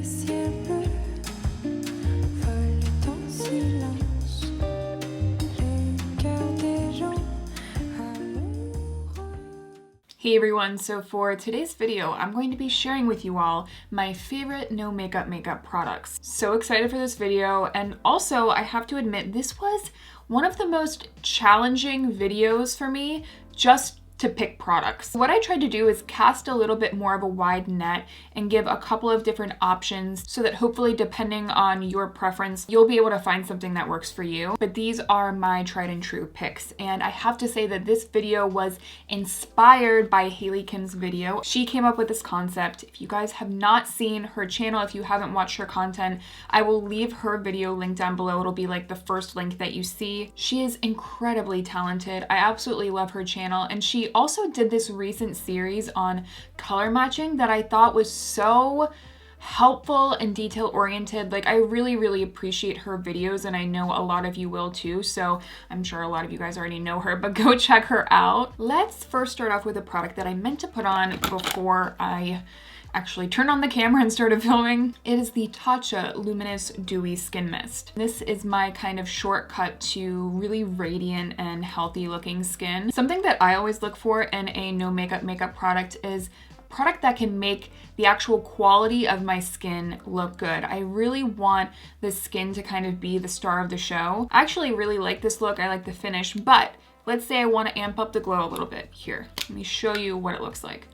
Hey everyone, so for today's video, I'm going to be sharing with you all my favorite no makeup products. So excited for this video, and also I have to admit this was one of the most challenging videos for me just to pick products. What I tried to do is cast a little bit more of a wide net and give a couple of different options so that hopefully, depending on your preference, you'll be able to find something that works for you. But these are my tried and true picks, and I have to say that this video was inspired by Hailey Kim's video. She came up with this concept. If you guys have not seen her channel, if you haven't watched her content, I will leave her video link down below. It'll be like the first link that you see. She is incredibly talented. I absolutely love her channel, and she also did this recent series on color matching that I thought was so helpful and detail oriented. Like, I really appreciate her videos, and I know a lot of you will too, so I'm sure a lot of you guys already know her, but go check her out. Let's first start off with a product that I meant to put on before I actually turned on the camera and started filming. It is the Tatcha Luminous Dewy Skin Mist. This is my kind of shortcut to really radiant and healthy looking skin. Something that I always look for in a no makeup product is a product that can make the actual quality of my skin look good. I really want the skin to kind of be the star of the show. I actually really like this look. I like the finish, but let's say I want to amp up the glow a little bit. Here, let me show you what it looks like.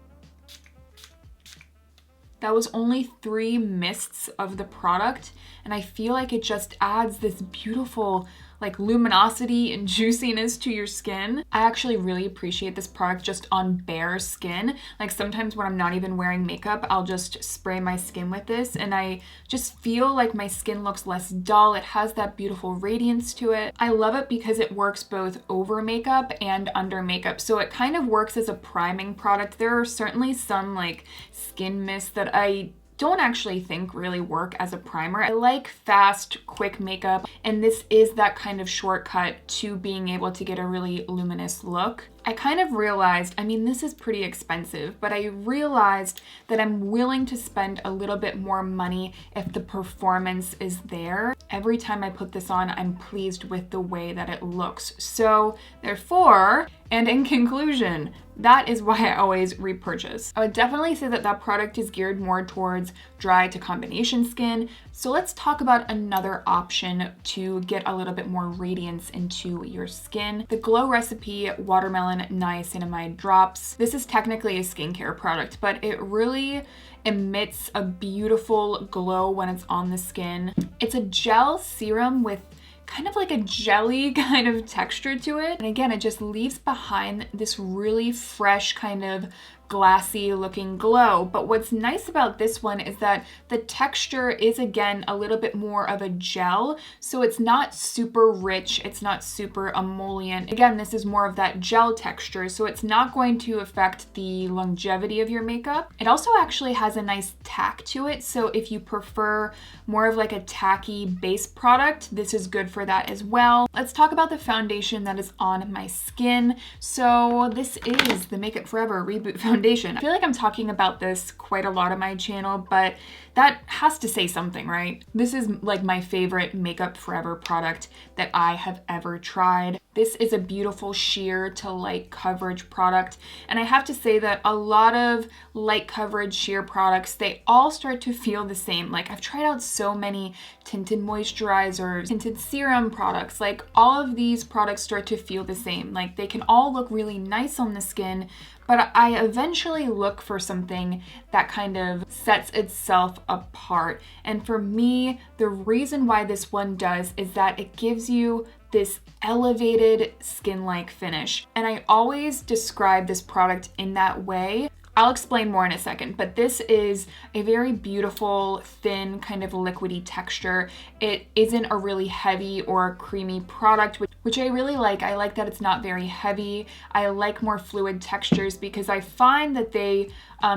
That was only 3 mists of the product, and I feel like it just adds this beautiful like luminosity and juiciness to your skin. I actually really appreciate this product just on bare skin. Like, sometimes when I'm not even wearing makeup, I'll just spray my skin with this, and I just feel like my skin looks less dull. It has that beautiful radiance to it. I love it because it works both over makeup and under makeup, so it kind of works as a priming product. There are certainly some like skin mists that I don't actually think really work as a primer. I like fast, quick makeup, and this is that kind of shortcut to being able to get a really luminous look. I kind of realized, I mean, this is pretty expensive, but I realized that I'm willing to spend a little bit more money if the performance is there. Every time I put this on, I'm pleased with the way that it looks. So therefore, and in conclusion, that is why I always repurchase. I would definitely say that that product is geared more towards dry to combination skin. So let's talk about another option to get a little bit more radiance into your skin. The Glow Recipe Watermelon Niacinimide Drops. This is technically a skincare product, but it really emits a beautiful glow when it's on the skin. It's a gel serum with kind of like a jelly kind of texture to it. And again, it just leaves behind this really fresh kind of glassy looking glow. But what's nice about this one is that the texture is again a little bit more of a gel, so it's not super rich, it's not super emollient. Again, this is more of that gel texture, so it's not going to affect the longevity of your makeup. It also actually has a nice tack to it, so if you prefer more of like a tacky base product, this is good for that as well. Let's talk about the foundation that is on my skin. So this is the Make Up Forever Reboot Foundation. I feel like I'm talking about this quite a lot on my channel, but that has to say something, right? This is like my favorite Make Up Forever product that I have ever tried. This is a beautiful sheer to light coverage product, and I have to say that a lot of light coverage sheer products, they all start to feel the same. Like, I've tried out so many tinted moisturizers, tinted serum products, like all of these products start to feel the same. Like, they can all look really nice on the skin, but I eventually look for something that kind of sets itself apart. And for me, the reason why this one does is that it gives you this elevated skin-like finish. And I always describe this product in that way. I'll explain more in a second, but this is a very beautiful, thin, kind of liquidy texture. It isn't a really heavy or creamy product, which I really like. I like that it's not very heavy. I like more fluid textures because I find that they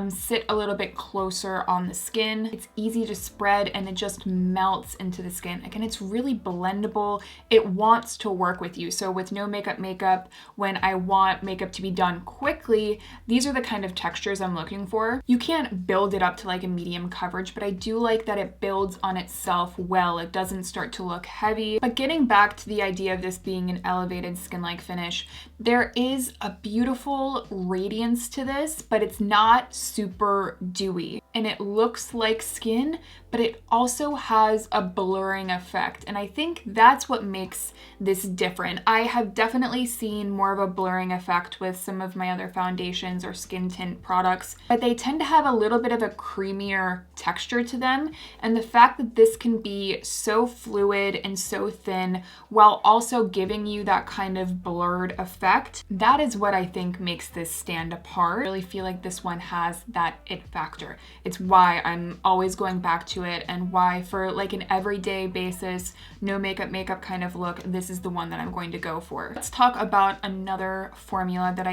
sit a little bit closer on the skin. It's easy to spread and it just melts into the skin. Again, it's really blendable. It wants to work with you. So with no makeup, when I want makeup to be done quickly, these are the kind of textures I'm looking for. You can't build it up to like a medium coverage, but I do like that it builds on itself well. It doesn't start to look heavy. But getting back to the idea of this being an elevated skin-like finish, there is a beautiful radiance to this, but it's not super dewy. And it looks like skin, but it also has a blurring effect. And I think that's what makes this different. I have definitely seen more of a blurring effect with some of my other foundations or skin tint products, but they tend to have a little bit of a creamier texture to them. And the fact that this can be so fluid and so thin while also giving you that kind of blurred effect, that is what I think makes this stand apart. I really feel like this one has that it factor. It's why I'm always going back to it, and why for like an everyday basis, no makeup kind of look, this is the one that I'm going to go for. Let's talk about another formula that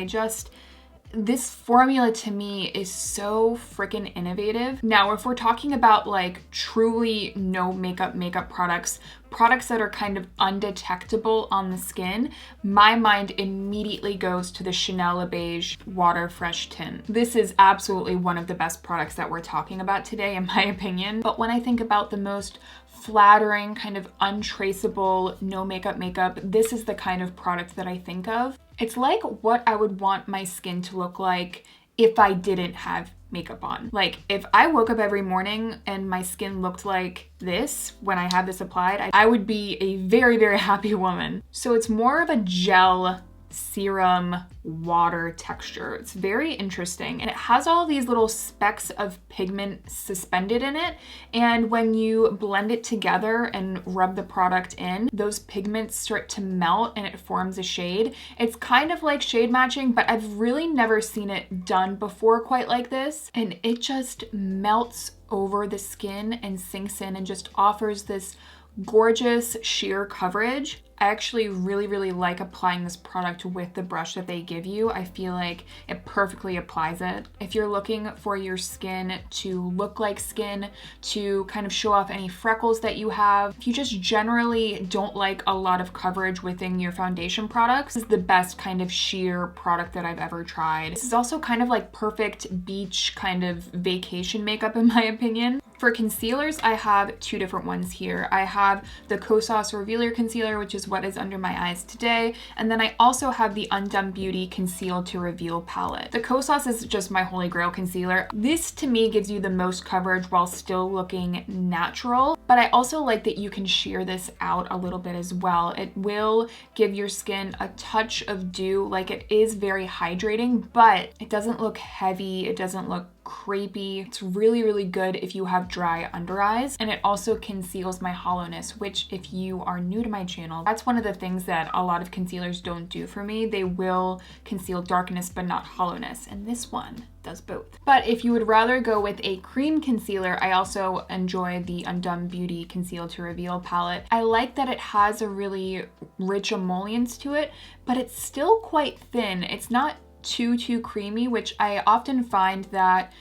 this formula to me is so freaking innovative. Now, if we're talking about like truly no makeup products that are kind of undetectable on the skin, my mind immediately goes to the Chanel Le Beige Water Fresh Tint. This is absolutely one of the best products that we're talking about today, in my opinion. But when I think about the most flattering, kind of untraceable, no makeup, this is the kind of product that I think of. It's like what I would want my skin to look like if I didn't have makeup on. Like if I woke up every morning and my skin looked like this when I had this applied, I would be a very, very happy woman. So it's more of a gel serum water texture. It's very interesting, and it has all these little specks of pigment suspended in it, and when you blend it together and rub the product in, those pigments start to melt and it forms a shade. It's kind of like shade matching, but I've really never seen it done before quite like this, and it just melts over the skin and sinks in and just offers this gorgeous sheer coverage. I actually really like applying this product with the brush that they give you. I feel like it perfectly applies it. If you're looking for your skin to look like skin, to kind of show off any freckles that you have, if you just generally don't like a lot of coverage within your foundation products, this is the best kind of sheer product that I've ever tried. This is also kind of like perfect beach kind of vacation makeup in my opinion. For concealers, I have two different ones here. I have the Kosas Revealer Concealer, which is what is under my eyes today, and then I also have the Undone Beauty Conceal to Reveal palette. The Kosas is just my holy grail concealer. This to me gives you the most coverage while still looking natural, but I also like that you can sheer this out a little bit as well. It will give your skin a touch of dew, like it is very hydrating, but it doesn't look heavy, it doesn't look crepey. It's really good if you have dry under eyes, and it also conceals my hollowness, which if you are new to my channel, that's one of the things that a lot of concealers don't do for me. They will conceal darkness but not hollowness, and this one does both. But if you would rather go with a cream concealer, I also enjoy the Undone Beauty Conceal to Reveal palette. I like that it has a really rich emollients to it, but it's still quite thin. It's not too creamy, which I often find that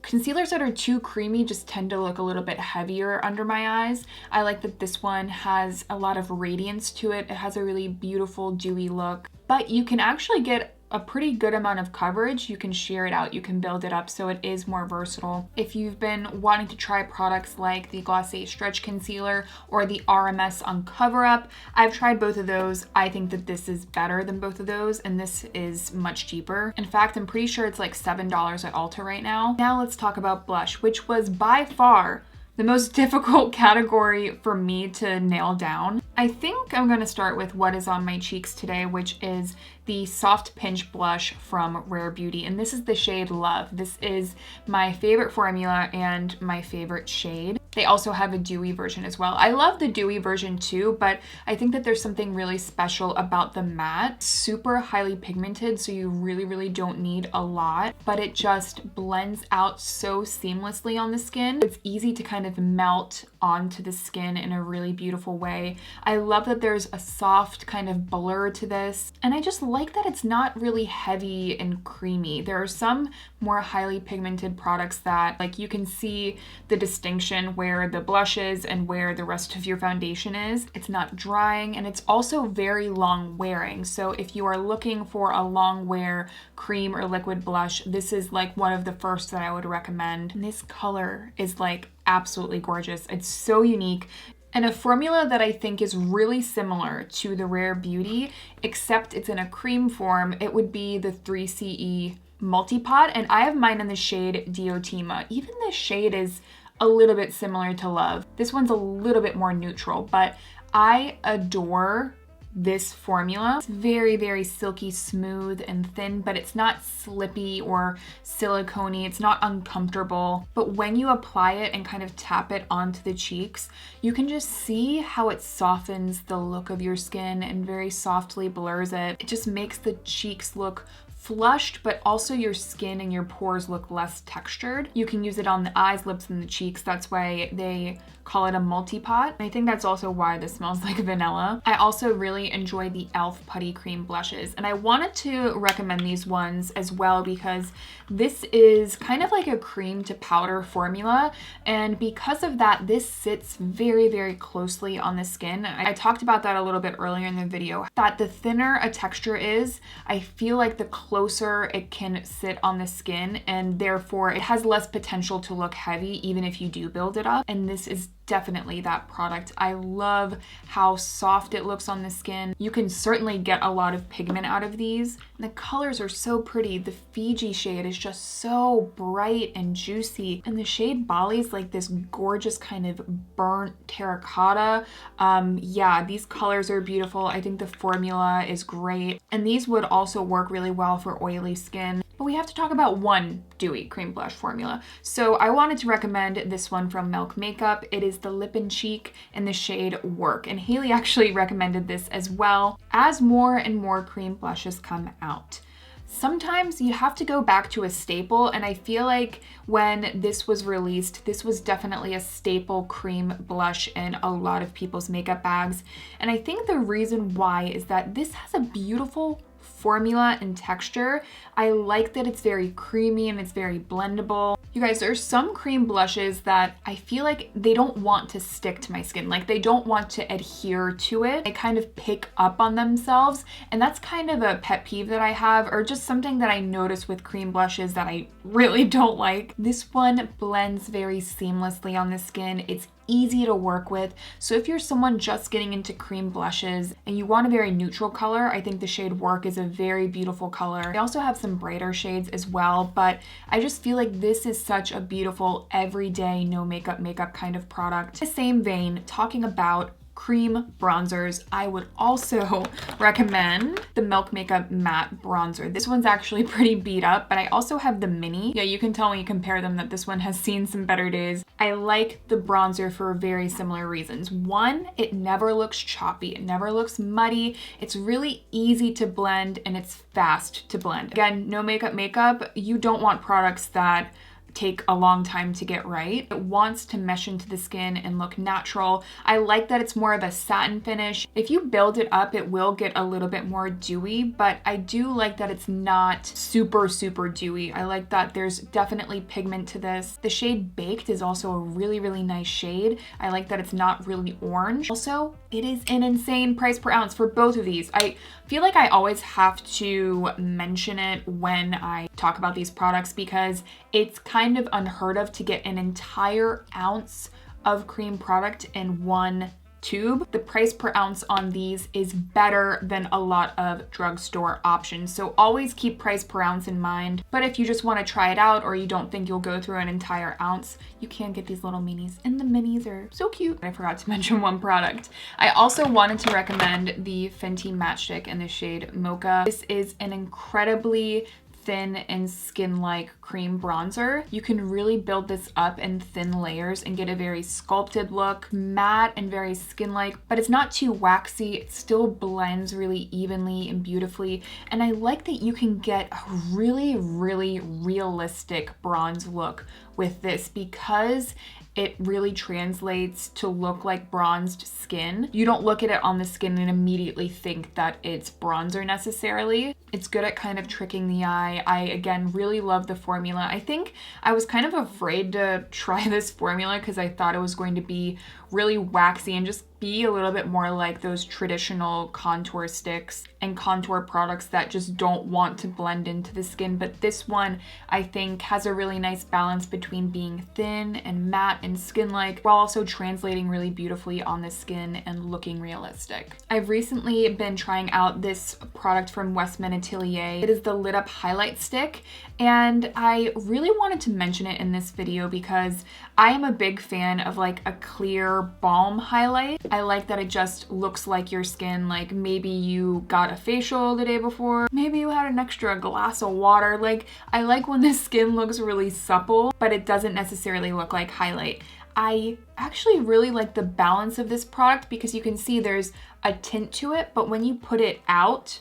concealers that are too creamy just tend to look a little bit heavier under my eyes. I like that this one has a lot of radiance to it. It has a really beautiful dewy look, but you can actually get a pretty good amount of coverage. You can sheer it out, you can build it up, so it is more versatile. If you've been wanting to try products like the Glossier Stretch Concealer or the RMS Uncover Up, I've tried both of those. I think that this is better than both of those, and this is much cheaper. In fact, I'm pretty sure it's like $7 at Ulta right now. Now let's talk about blush, which was by far the most difficult category for me to nail down. I think I'm gonna start with what is on my cheeks today, which is the Soft Pinch Blush from Rare Beauty, and this is the shade Love. This is my favorite formula and my favorite shade. They also have a dewy version as well. I love the dewy version too, but I think that there's something really special about the matte. Super highly pigmented, so you really don't need a lot, but it just blends out so seamlessly on the skin. It's easy to kind of melt onto the skin in a really beautiful way. I love that there's a soft kind of blur to this, and I just like that it's not really heavy and creamy. There are some more highly pigmented products that like you can see the distinction where the blush is and where the rest of your foundation is. It's not drying, and it's also very long wearing. So if you are looking for a long wear cream or liquid blush, this is like one of the first that I would recommend. And this color is like absolutely gorgeous. It's so unique. And a formula that I think is really similar to the Rare Beauty, except it's in a cream form, it would be the 3CE Multipot, and I have mine in the shade Diotima. Even the shade is a little bit similar to Love. This one's a little bit more neutral, but I adore this formula. It's very, very silky smooth and thin, but it's not slippy or silicone-y. It's not uncomfortable. But when you apply it and kind of tap it onto the cheeks, you can just see how it softens the look of your skin and very softly blurs it. It just makes the cheeks look flushed, but also your skin and your pores look less textured. You can use it on the eyes, lips, and the cheeks. That's why they call it a multi-pot. I think that's also why this smells like vanilla. I also really enjoy the e.l.f. Putty Cream blushes, and I wanted to recommend these ones as well because this is kind of like a cream to powder formula, and because of that, this sits very, very closely on the skin. I talked about that a little bit earlier in the video, that the thinner a texture is, I feel like the closer it can sit on the skin, and therefore it has less potential to look heavy even if you do build it up, and this is definitely that product. I love how soft it looks on the skin. You can certainly get a lot of pigment out of these. And the colors are so pretty. The Fiji shade is just so bright and juicy. And the shade Bali is like this gorgeous kind of burnt terracotta. Yeah, these colors are beautiful. I think the formula is great. And these would also work really well for oily skin. But we have to talk about one dewy cream blush formula. So I wanted to recommend this one from Milk Makeup. It is the Lip and Cheek in the shade Werk. And Haley actually recommended this as well as more and more cream blushes come out. Sometimes you have to go back to a staple, and I feel like when this was released, this was definitely a staple cream blush in a lot of people's makeup bags. And I think the reason why is that this has a beautiful formula and texture. I like that it's very creamy and it's very blendable. You guys, there's some cream blushes that I feel like they don't want to stick to my skin. Like they don't want to adhere to it. They kind of pick up on themselves. And that's kind of a pet peeve that I have, or just something that I notice with cream blushes that I really don't like. This one blends very seamlessly on the skin. It's easy to work with. So if you're someone just getting into cream blushes and you want a very neutral color, I think the shade Werk is a very beautiful color. They also have some brighter shades as well, but I just feel like this is such a beautiful everyday no makeup kind of product. In the same vein, talking about cream bronzers, I would also recommend the Milk Makeup Matte Bronzer. This one's actually pretty beat up, but I also have the mini. Yeah, you can tell when you compare them that this one has seen some better days. I like the bronzer for very similar reasons. One, it never looks choppy. It never looks muddy. It's really easy to blend and it's fast to blend. Again, no makeup. You don't want products that take a long time to get right. It wants to mesh into the skin and look natural. I like that it's more of a satin finish. If you build it up, it will get a little bit more dewy, but I do like that it's not super, super dewy. I like that there's definitely pigment to this. The shade Baked is also a really, really nice shade. I like that it's not really orange. Also, it is an insane price per ounce for both of these. I feel like I always have to mention it when I talk about these products because it's kind of unheard of to get an entire ounce of cream product in one tube. The price per ounce on these is better than a lot of drugstore options. So always keep price per ounce in mind. But if you just want to try it out or you don't think you'll go through an entire ounce, you can get these little minis. And the minis are so cute. I forgot to mention one product. I also wanted to recommend the Fenty Matchstick in the shade Mocha. This is an incredibly thin and skin-like cream bronzer. You can really build this up in thin layers and get a very sculpted look, matte and very skin-like, but it's not too waxy. It still blends really evenly and beautifully. And I like that you can get a really, really realistic bronze look with this because it really translates to look like bronzed skin. You don't look at it on the skin and immediately think that it's bronzer necessarily. It's good at kind of tricking the eye. I, again, really love the formula. I think I was kind of afraid to try this formula because I thought it was going to be really waxy and just be a little bit more like those traditional contour sticks and contour products that just don't want to blend into the skin. But this one, I think, has a really nice balance between being thin and matte and skin-like while also translating really beautifully on the skin and looking realistic. I've recently been trying out this product from Westman Atelier. It is the Lit Up Highlight Stick, and I really wanted to mention it in this video because I am a big fan of like a clear balm highlight. I like that it just looks like your skin, like maybe you got a facial the day before, maybe you had an extra glass of water. Like, I like when the skin looks really supple, but it doesn't necessarily look like highlight. I actually really like the balance of this product because you can see there's a tint to it, but when you put it out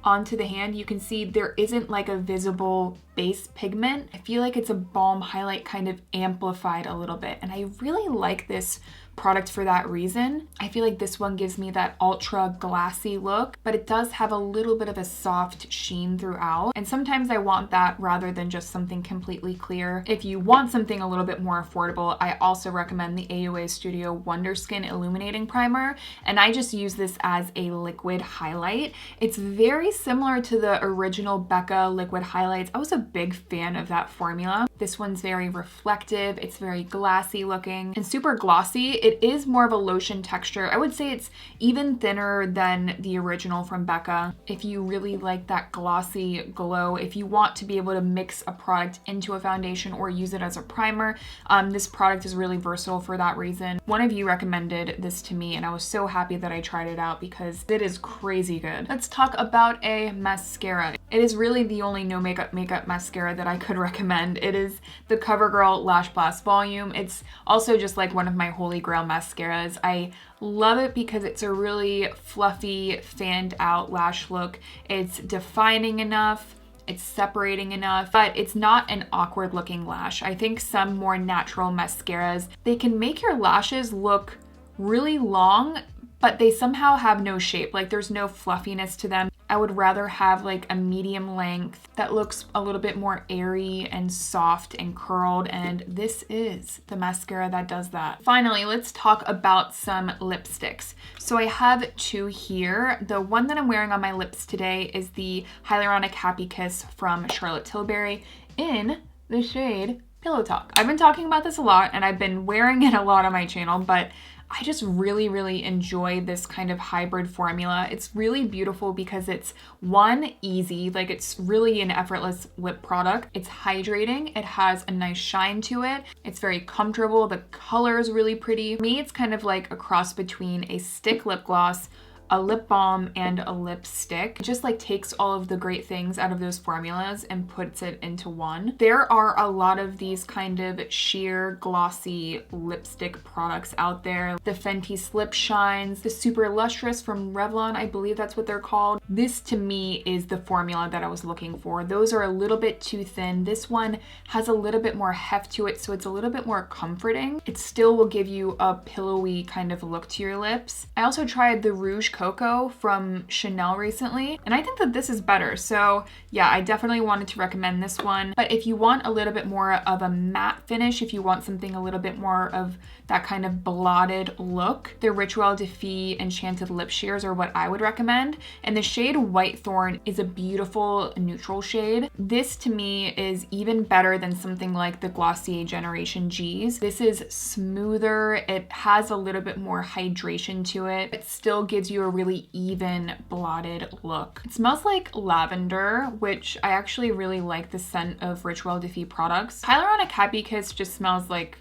onto the hand, you can see there isn't like a visible base pigment. I feel like it's a balm highlight kind of amplified a little bit, and I really like this product for that reason. I feel like this one gives me that ultra glassy look, but it does have a little bit of a soft sheen throughout, and sometimes I want that rather than just something completely clear. If you want something a little bit more affordable, I also recommend the AOA Studio Wonder Skin Illuminating Primer, and I just use this as a liquid highlight. It's very similar to the original Becca liquid highlights. I was a big fan of that formula. This one's very reflective, it's very glassy looking and super glossy. It is more of a lotion texture. I would say it's even thinner than the original from Becca. If you really like that glossy glow, if you want to be able to mix a product into a foundation or use it as a primer, this product is really versatile for that reason. One of you recommended this to me and I was so happy that I tried it out because it is crazy good. Let's talk about a mascara. It is really the only no makeup mascara that I could recommend. It is the CoverGirl Lash Blast Volume. It's also just like one of my holy grail mascaras. I love it because it's a really fluffy, fanned out lash look. It's defining enough, it's separating enough, but it's not an awkward looking lash. I think some more natural mascaras, they can make your lashes look really long, but they somehow have no shape. Like, there's no fluffiness to them. I would rather have like a medium length that looks a little bit more airy and soft and curled, and this is the mascara that does that. Finally, let's talk about some lipsticks. So I have two here. The one that I'm wearing on my lips today is the Hyaluronic Happy Kiss from Charlotte Tilbury in the shade Pillow Talk. I've been talking about this a lot and I've been wearing it a lot on my channel, but I just really enjoy this kind of hybrid formula. It's really beautiful because it's one, easy, like it's really an effortless lip product. It's hydrating, it has a nice shine to it. It's very comfortable, the color is really pretty. For me, it's kind of like a cross between a stick lip gloss, a lip balm, and a lipstick. It just like takes all of the great things out of those formulas and puts it into one. There are a lot of these kind of sheer glossy lipstick products out there. The Fenty Slip Shines, the Super Lustrous from Revlon, I believe that's what they're called. This to me is the formula that I was looking for. Those are a little bit too thin. This one has a little bit more heft to it, so it's a little bit more comforting. It still will give you a pillowy kind of look to your lips. I also tried the Rouge Cocoa from Chanel recently, and I think that this is better. So yeah, I definitely wanted to recommend this one. But if you want a little bit more of a matte finish, if you want something a little bit more of that kind of blotted look, the Rituel de Fille Enchanted Lip Sheers are what I would recommend. And the shade White Thorn is a beautiful neutral shade. This to me is even better than something like the Glossier Generation G's. This is smoother, it has a little bit more hydration to it. It still gives you a really even blotted look. It smells like lavender, which I actually really like the scent of Rituel de Fille products. Hyaluronic Happy Kiss just smells like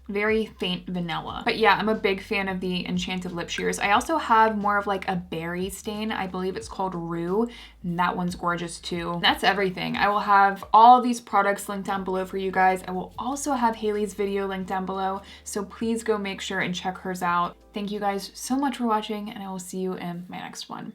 very faint vanilla. But yeah, I'm a big fan of the Enchanted Lip Sheers. I also have more of like a berry stain. I believe it's called Rue, and that one's gorgeous too. That's everything. I will have all of these products linked down below for you guys. I will also have Haley's video linked down below, so please go make sure and check hers out. Thank you guys so much for watching, and I will see you in my next one.